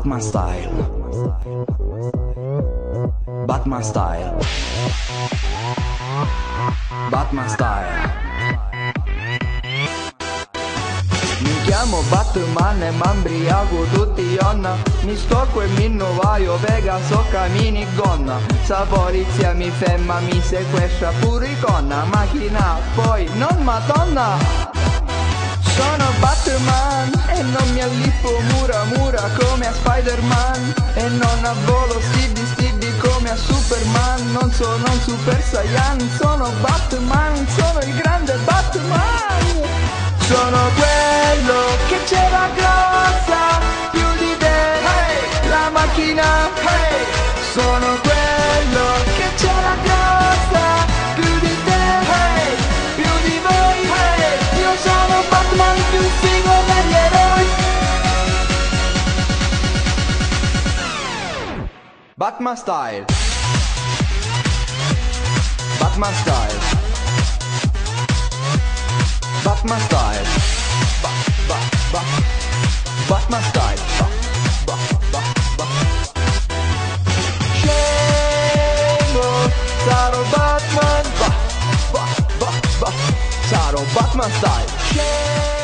Batman style. Batman style. Batman style. Mi chiamo Batman e m'ambriaco tutti onna. Mi stocco e mi innovaio, vega so cammini gonna. Sa polizia mi ferma, mi sequestra pure icona. Macchina poi non madonna. Sono Batman e non mi allippo mura mura come a Spider-Man. E non avvolo stidi come a Superman. Non sono un Super Saiyan, sono Batman, sono il grande Batman. Sono quello che ce l'ha grossa più di te, hey! La macchina, hey! Sono quello che ce l'ha grossa più di te, hey! Più di voi, hey! Io sono Batman più figo degli eroi. Batman style. Batman style. Batman style. Batman style. Scemo, sarò Batman. Sarò Batman style.